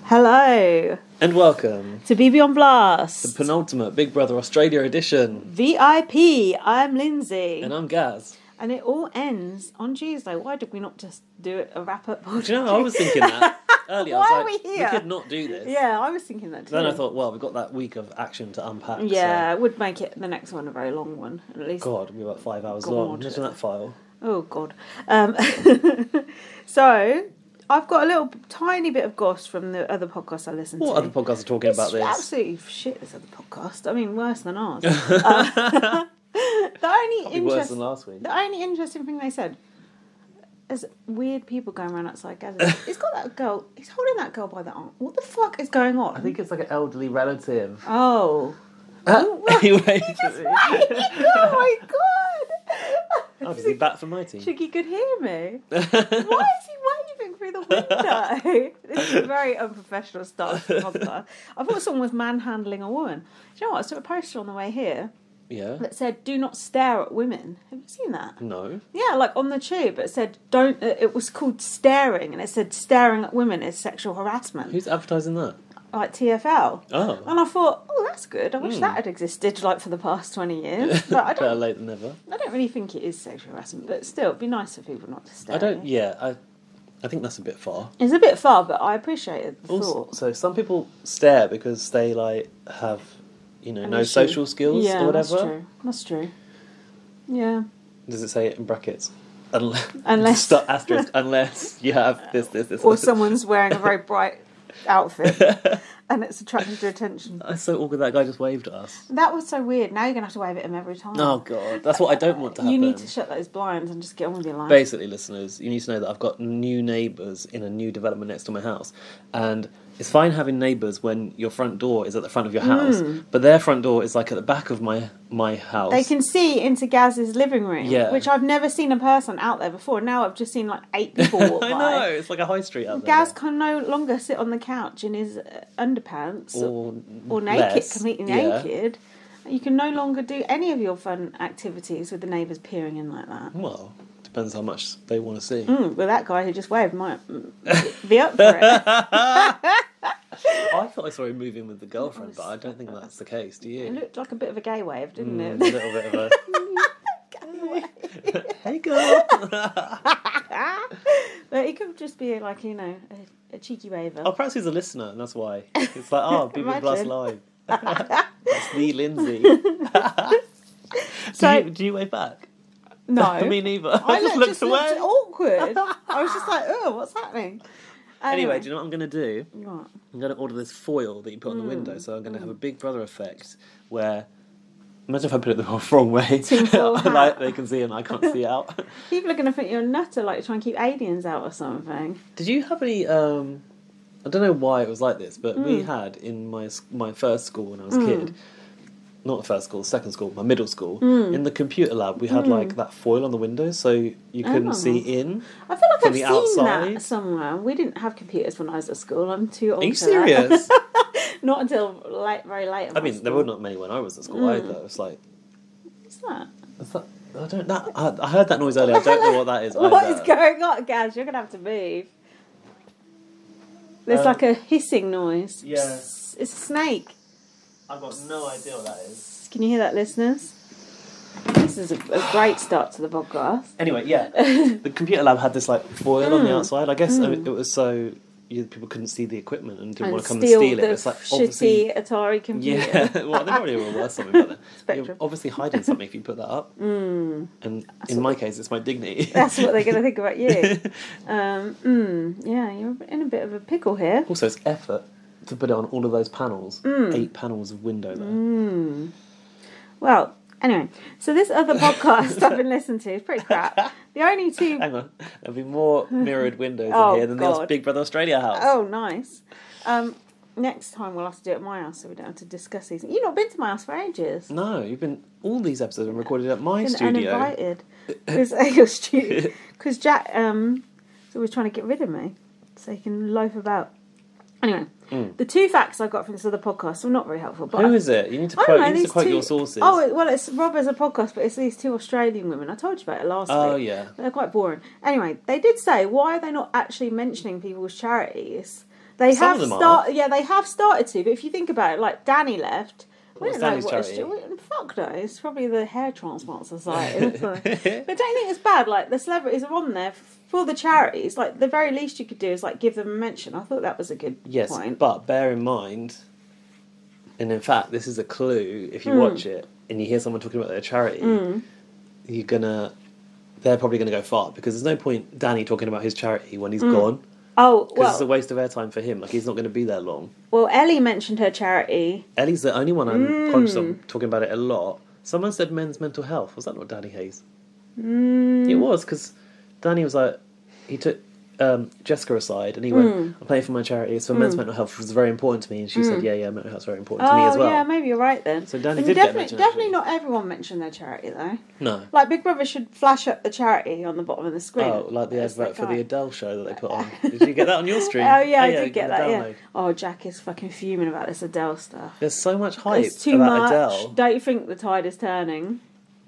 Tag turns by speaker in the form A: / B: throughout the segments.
A: Hello
B: And welcome
A: to BB on Blast,
B: the penultimate Big Brother Australia edition.
A: VIP. I'm Lindsay.
B: And I'm Gaz.
A: And it all ends on Tuesday. Why did we not just do a wrap-up?
B: Do you know, I was thinking that earlier.
A: Why
B: I
A: are
B: was like,
A: we here?
B: we could not do this.
A: Yeah, I was thinking that too.
B: Then I thought, well, we've got that week of action to unpack.
A: Yeah,
B: so.
A: it would make it the next one a very long one, at least.
B: God, it'll be about 5 hours
A: God.
B: long. Imagine that file.
A: Oh, God. So, I've got a little tiny bit of goss from the other podcasts I listen to.
B: What other podcasts are talking about this?
A: Absolutely shit, this other podcast. I mean, worse than ours.
B: Worse than last week.
A: The only interesting thing they said is weird people going around outside Gaz. He's got that girl. He's holding that girl by the arm. What the fuck is going on?
B: I think it's like an elderly relative.
A: Oh.
B: Anyway.
A: Oh my god.
B: Oh, is he back from my team?
A: Shiggy could hear me. Why is he waving through the window? This is very unprofessional stuff. I thought someone was manhandling a woman. Do you know what? I saw a poster on the way here.
B: Yeah.
A: That said, "Do not stare at women." Have you seen that?
B: No.
A: Yeah, like on the tube, it said, "Don't." It was called staring, and it said, "Staring at women is sexual harassment."
B: Who's advertising that?
A: Like TFL.
B: Oh.
A: And I thought, oh, that's good. I wish that had existed like for the past 20 years. But I
B: Better
A: don't.
B: late than never.
A: I don't really think it is sexual harassment, but still, it'd be nice for people not to stare.
B: I don't. Yeah. I think that's a bit far.
A: It's a bit far, but I appreciated the thought.
B: So some people stare because they have, no social skills or whatever.
A: That's true. Yeah.
B: Does it say it in brackets?
A: Unless
B: stop asterisk. Unless you have this.
A: Or someone's wearing a very bright outfit and it's attracting to attention.
B: It's so awkward that guy just waved at us.
A: That was so weird. Now you're going to have to wave at him every time.
B: Oh God, that's what I don't want to happen.
A: You need to shut those blinds and just get on with your life.
B: Basically, listeners, you need to know that I've got new neighbours in a new development next to my house, and it's fine having neighbours when your front door is at the front of your house, but their front door is like at the back of my house.
A: They can see into Gaz's living room,
B: Yeah.
A: which I've never seen a person out there before. Now I've just seen like 8 people walk by.
B: I know, it's like a high street out there.
A: Gaz can no longer sit on the couch in his underpants or naked,
B: less.
A: completely
B: Yeah.
A: naked. You can no longer do any of your fun activities with the neighbours peering in like that.
B: Well, depends how much they want to see.
A: Well, that guy who just waved might be up for it.
B: I thought I saw him moving with the girlfriend, but I don't think that's the case. Do you?
A: It looked like a bit of a gay wave, didn't it?
B: A little bit of a hey girl.
A: But it could just be like, a cheeky waver.
B: Oh, perhaps he's a listener, and that's why. It's like, BB Plus Live. That's me, Lindsay. Do you wave back?
A: No.
B: Me neither.
A: I
B: just looked away.
A: Looked awkward. I was just like, oh, what's happening?
B: Anyway, do you know what I'm going to do?
A: What?
B: I'm going to order this foil that you put on the window, so I'm going to have a Big Brother effect where... Imagine if I put it the wrong way. Like they can see and I can't see out.
A: People are going to think you're a nutter, like trying to keep aliens out or something.
B: Did you have any... I don't know why it was like this, but we had in my first school when I was a kid... Not the first school, second school, my middle school. In the computer lab, we had like that foil on the windows, so you couldn't see in.
A: I feel like
B: from
A: I've
B: the
A: seen
B: outside.
A: that somewhere. We didn't have computers when I was at school. I'm too old.
B: Are you
A: for that.
B: serious?
A: Not until very late.
B: I mean, there were not many when I was at school either. It's like,
A: what's that?
B: I don't know. I heard that noise earlier. I don't know what that is.
A: What is going on, Gaz? You're gonna have to move. There's like a hissing noise.
B: Yeah.
A: Psst, it's a snake.
B: I've got no idea what that is.
A: Can you hear that, listeners? This is a great start to the podcast.
B: Anyway, yeah, the computer lab had this like foil on the outside. I guess it was so people couldn't see the equipment and didn't want to come and steal it. It's like
A: shitty Atari computer.
B: Yeah, well, they probably were worth something. But
A: Spectrum.
B: you're obviously hiding something if you put that up. And in my case, it's my dignity.
A: That's what they're going to think about you. Yeah, you're in a bit of a pickle here.
B: Also, it's effort to put it on all of those panels. 8 panels of window there.
A: Well, anyway, so this other podcast I've been listening to is pretty crap. The only two...
B: Hang on, there'll be more mirrored windows in here than the Big Brother Australia house.
A: Oh, nice. Next time we'll have to do it at my house so we don't have to discuss these. You've not been to my house for ages.
B: No, all these episodes are recorded at my studio.
A: Uninvited. Because Jack is always trying to get rid of me so he can loaf about. Anyway, the 2 facts I got from this other podcast were not very helpful. But
B: Who is it? You need to quote your sources.
A: Oh, well, it's Rob as a podcast, but it's these 2 Australian women. I told you about it last week.
B: Oh, yeah.
A: They're quite boring. Anyway, they did say, why are they not actually mentioning people's charities? They
B: Some
A: have
B: of them are.
A: Yeah, they have started to. But if you think about it, like Danny left. We
B: What's
A: don't know
B: Danny's
A: what it's
B: charity?
A: fuck no, it's probably the Hair Transplant Society. But don't you think it's bad? Like the celebrities are on there for the charities. Like the very least you could do is like give them a mention. I thought that was a good point.
B: But bear in mind, and in fact, this is a clue. If you watch it and you hear someone talking about their charity, they're probably gonna go far because there's no point Danny talking about his charity when he's gone.
A: Oh,
B: because it's a waste of airtime for him. Like he's not going to be there long.
A: Well, Ellie mentioned her charity.
B: Ellie's the only one I'm conscious of talking about it a lot. Someone said men's mental health. Was that not Danny Hayes? It was because Danny was like he took Jessica aside and he went, "I'm playing for my charity. It's for men's mental health. It was very important to me." And she said, "Yeah, mental health's very important to me as well."
A: Yeah, maybe you're right then.
B: So Danny did get mentioned.
A: Definitely not everyone mentioned their charity though.
B: No.
A: Like Big Brother should flash up the charity on the bottom of the screen.
B: Oh, like the advert for the Adele show that they put on. Did you get that on your stream?
A: Oh yeah, I did get that.
B: Download.
A: Yeah. Oh, Jack is fucking fuming about this Adele stuff.
B: There's so much hype
A: It's too
B: about
A: much.
B: Adele.
A: Don't you think the tide is turning?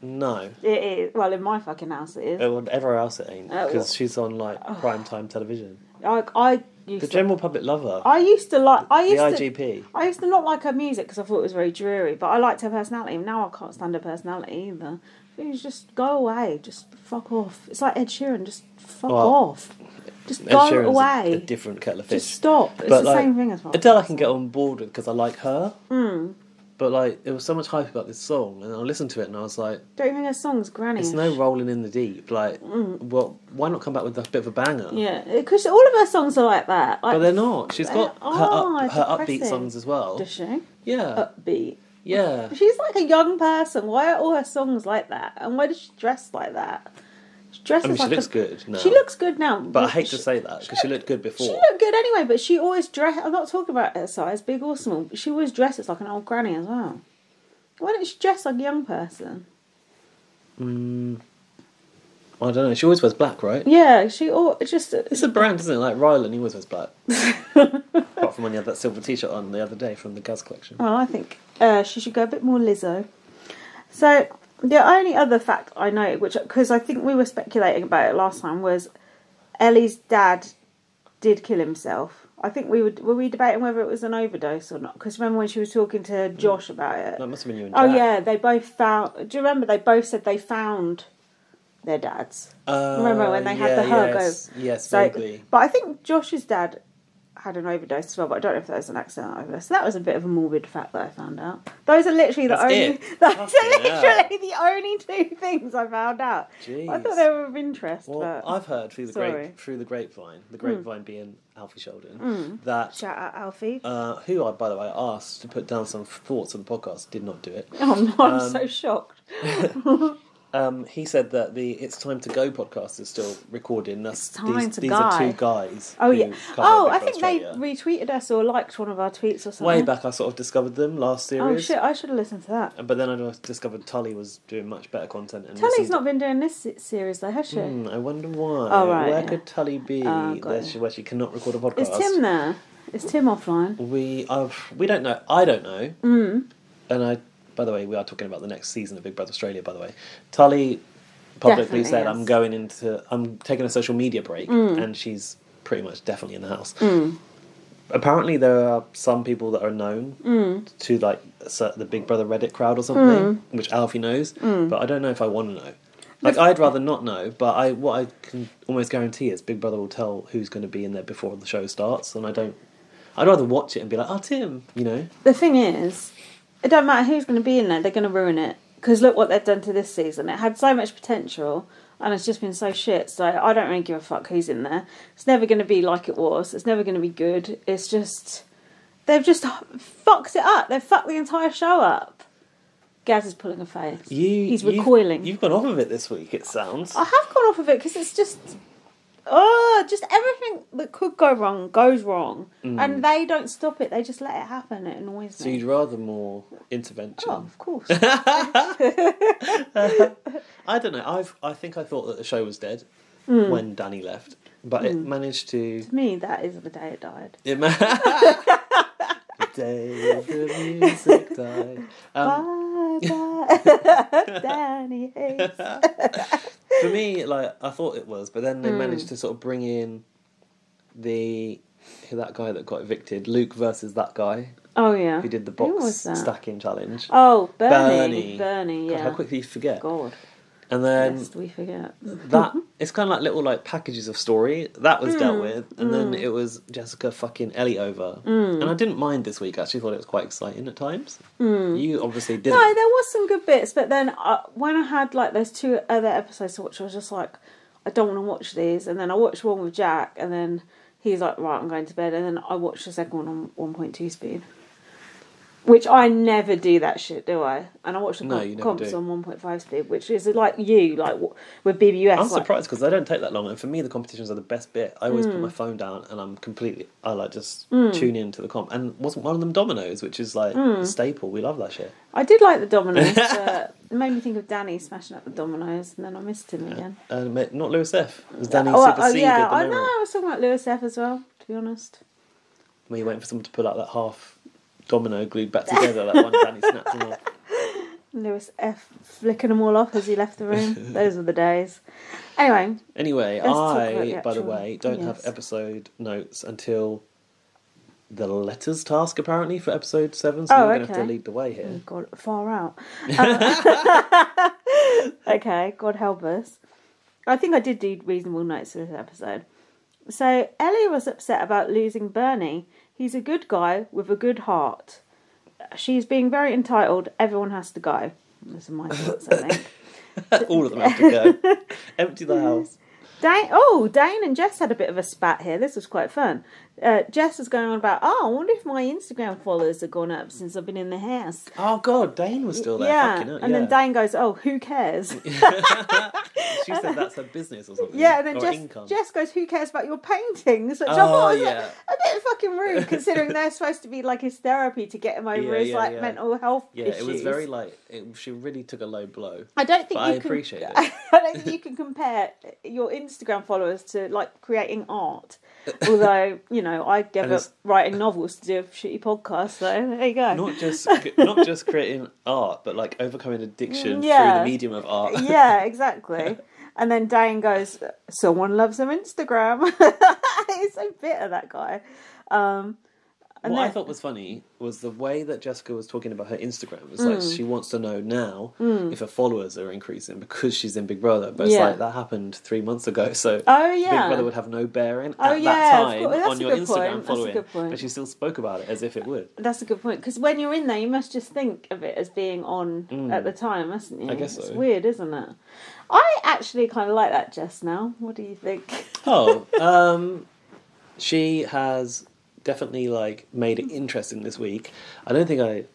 B: No.
A: It is. Well, in my fucking house it is.
B: Everywhere else it ain't because she's on like prime time television.
A: I used
B: The general public love her.
A: I used to like.
B: The IGP.
A: I used to not like her music because I thought it was very dreary, but I liked her personality. Now I can't stand her personality either. You just go away. Just fuck off. It's like Ed Sheeran. Just fuck off. Just go
B: Ed Sheeran's
A: away.
B: A different kettle of fish.
A: Just stop. It's
B: but
A: the same thing as well.
B: Adele I can get on board with because I like her. But like, there was so much hype about this song, and I listened to it, and I was like,
A: "Don't you think her song's granny?"
B: It's no rolling in the deep. Like, well, why not come back with a bit of a banger?
A: Yeah, because all of her songs are like that. Like,
B: but they're not. She's got her upbeat songs as well.
A: Does she?
B: Yeah.
A: Upbeat.
B: Yeah.
A: She's like a young person. Why are all her songs like that? And why does she dress like that? She dresses
B: she looks good now.
A: She looks good now.
B: But I hate to say that, because she looked good before.
A: She looked good anyway, but she always dressed... I'm not talking about her size, big or small, but she always dresses like an old granny as well. Why don't she dress like a young person?
B: I don't know. She always wears black, right?
A: Yeah, it's
B: a brand, isn't it? Like Rylan, he always wears black. Apart from when he had that silver T-shirt on the other day from the Gaz collection.
A: Well, I think she should go a bit more Lizzo. So the only other fact I know, which because I think we were speculating about it last time, was Ellie's dad did kill himself. I think were we debating whether it was an overdose or not? Because remember when she was talking to Josh about it?
B: That must have been you and Jack.
A: Oh yeah, they both found. Do you remember they both said they found their dads? Remember when they had the hug?
B: Yes, vaguely.
A: But I think Josh's dad had an overdose as well, but I don't know if that was an accidental overdose. So that was a bit of a morbid fact that I found out. Those are literally the only two things I found out.
B: Jeez.
A: I thought they were of interest.
B: Well,
A: but
B: I've heard through the grapevine being Alfie Sheldon, that
A: shout out Alfie,
B: who I, by the way, asked to put down some thoughts on the podcast, did not do it.
A: Oh no, I'm so shocked.
B: He said that the It's Time to Go podcast is still recording. These are two guys.
A: Oh yeah. Oh, I think
B: Australia.
A: they retweeted us or liked one of our tweets or something.
B: Way back, I sort of discovered them last series.
A: Oh shit! I should have listened to that.
B: But then I discovered Tully was doing much better content. And
A: Tully's not been doing this series though, has she?
B: I wonder why.
A: Oh right.
B: Where could Tully be? Where she cannot record a podcast?
A: Is Tim there? Is Tim offline?
B: We don't know. I don't know. And by the way, we are talking about the next season of Big Brother Australia. By the way, Tully publicly said, yes. I'm taking a social media break, and she's pretty much definitely in the house. Apparently there are some people that are known to like the Big Brother Reddit crowd or something, which Alfie knows, but I don't know if I want to know. Like, I'd rather not know, but what I can almost guarantee is Big Brother will tell who's going to be in there before the show starts, and I'd rather watch it and be like, oh, Tim, you know?
A: The thing is, it don't matter who's going to be in there, they're going to ruin it. Because look what they've done to this season. It had so much potential, and it's just been so shit. So I don't really give a fuck who's in there. It's never going to be like it was. It's never going to be good. It's just... They've just fucked it up. They've fucked the entire show up. Gaz is pulling a face. He's recoiling.
B: You've gone off of it this week, it sounds.
A: I have gone off of it because it's just... just everything that could go wrong goes wrong, and they don't stop it. They just let it happen. It annoys me.
B: So you'd rather more intervention?
A: Oh, of course.
B: I don't know. I think I thought that the show was dead when Danny left, but it managed to.
A: To me, that is the day it died.
B: The day the music died.
A: Bye, Danny Hayes.
B: For me, like, I thought it was, but then they managed to sort of bring in the that guy that got evicted, Luke versus that guy
A: Oh yeah.
B: who did the
A: Who
B: box
A: was that?
B: stacking challenge.
A: Oh, Bernie. Bernie,
B: God,
A: yeah.
B: how quickly you forget.
A: God.
B: And then
A: Lest we forget.
B: that it's kind of like little like packages of story that was dealt with, and then it was Jessica fucking Ellie over. And I didn't mind this week. I actually thought it was quite exciting at times. You obviously didn't.
A: No, there was some good bits, but then when I had like those 2 other episodes to watch, I was just like, I don't want to watch these. And then I watched one with Jack, and then he's like, right, I'm going to bed. And then I watched the second one on 1.2 speed. Which I never do that shit, do I? And I watch the comps on 1.5 speed, which is like you, like with BBUS.
B: I'm surprised because they don't take that long, and for me, the competitions are the best bit. I always put my phone down and I like just tune in to the comp. And wasn't one of them dominoes, which is like a staple? We love that shit.
A: I did like the dominoes, but it made me think of Danny smashing up the dominoes, and then I missed him again.
B: Not Lewis F. Was Danny superseded?
A: Yeah, I know. I was talking about Lewis F as well, to be honest.
B: Were you waiting for someone to pull out that half domino glued back together, that one Danny snapped them off?
A: Lewis F flicking them all off as he left the room. Those were the days. Anyway,
B: I, by the way, don't have episode notes until the letters task, apparently, for episode 7, so you're going to have to lead the way here.
A: Oh, God, far out. Okay, God help us. I think I did do reasonable notes for this episode. So, Ellie was upset about losing Bernie. He's a good guy with a good heart. She's being very entitled. Everyone has to go. Those are my thoughts, I think.
B: All of them have to go. Empty the house.
A: Dane and Jess had a bit of a spat here. This was quite fun. Jess was going on about, I wonder if my Instagram followers have gone up since I've been in the house.
B: Oh, God, Dane was still there.
A: Yeah, and then Dane goes, who cares?
B: She said that's her business or something.
A: Yeah, and then Jess goes, who cares about your paintings? Which I thought was a bit fucking rude, considering they're supposed to be like his therapy to get him over his mental health issues. Yeah,
B: it was very she really took a low blow.
A: I don't think
B: I appreciate it.
A: I don't think you can compare your Instagram followers to like creating art. Although, I gave up writing novels to do a shitty podcast, so there you go.
B: Not just creating art, but like overcoming addiction through the medium of art.
A: Yeah, exactly. And then Dane goes, someone loves their Instagram. He's so bitter, that guy.
B: What I thought was funny was the way that Jessica was talking about her Instagram. It was like she wants to know now if her followers are increasing because she's in Big Brother. But it's like that happened 3 months ago, so Big Brother would have no bearing at that time on your Instagram following. But she still spoke about it as if it would.
A: That's a good point, because when you're in there, you must just think of it as being on at the time, mustn't you?
B: I guess so.
A: It's weird, isn't it? I actually kind of like that Jess now. What do you think?
B: She has definitely made it interesting this week. I don't think I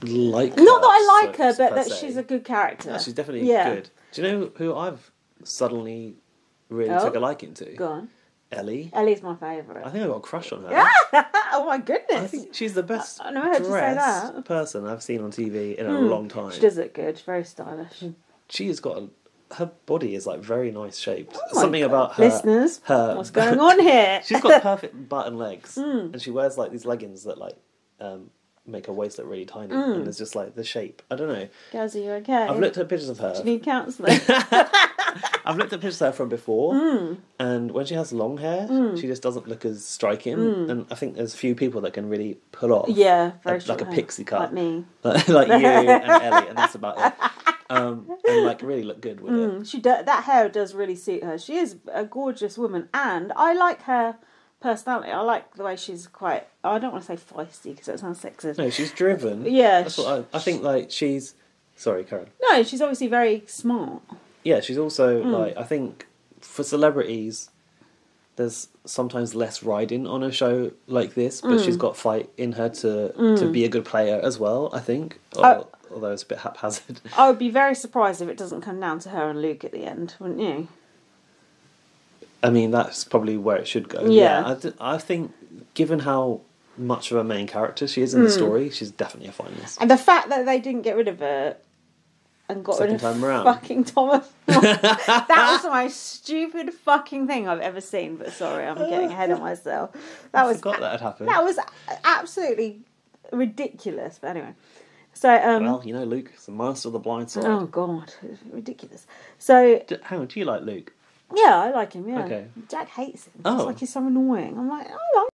B: like her.
A: Not that I like her, but that she's a good character.
B: No, she's definitely good. Do you know who I've suddenly really took a liking to?
A: Go on.
B: Ellie.
A: Ellie's my favourite.
B: I think I've got a crush on her.
A: Oh my goodness.
B: I think she's the best
A: I never heard you say that.
B: person I've seen on TV in a long time.
A: She does look good. Very stylish.
B: She's got her body is very nice shaped.
A: Oh
B: Something about her.
A: Listeners, what's going on here?
B: She's got perfect butt and legs, and she wears these leggings that make her waist look really tiny, and there's just the shape. I don't know.
A: Girls, are you okay?
B: I've looked at pictures of her.
A: Do you need counselling?
B: I've looked at pictures of her from before, and when she has long hair, she just doesn't look as striking. And I think there's few people that can really pull off,
A: very
B: like a pixie cut,
A: like me,
B: like you and Ellie, and that's about it. And really look good with it.
A: That hair does really suit her. She is a gorgeous woman, and I like her personality. I like the way she's quite. I don't want to say feisty because that sounds sexist.
B: No, she's driven.
A: Yeah,
B: that's what I think. She's. Sorry, Karen.
A: No, she's obviously very smart.
B: Yeah, she's also I think for celebrities, there's sometimes less riding on a show like this, but she's got fight in her to be a good player as well. I think. Although it's a bit haphazard.
A: I would be very surprised if it doesn't come down to her and Luke at the end, wouldn't you?
B: I mean, that's probably where it should go.
A: Yeah.
B: I think, given how much of a main character she is in the story, she's definitely a finalist.
A: And the fact that they didn't get rid of her and got rid of fucking Thomas, that was the most stupid fucking thing I've ever seen. But sorry, I'm getting ahead of myself.
B: I forgot that had happened.
A: That was absolutely ridiculous. But anyway. So,
B: Luke is the master of the blind side.
A: Oh, God. It's ridiculous. So...
B: Hang on, do you like Luke?
A: Yeah, I like him, yeah.
B: Okay.
A: Jack hates him.
B: Oh.
A: It's like he's so annoying. I'm like, I like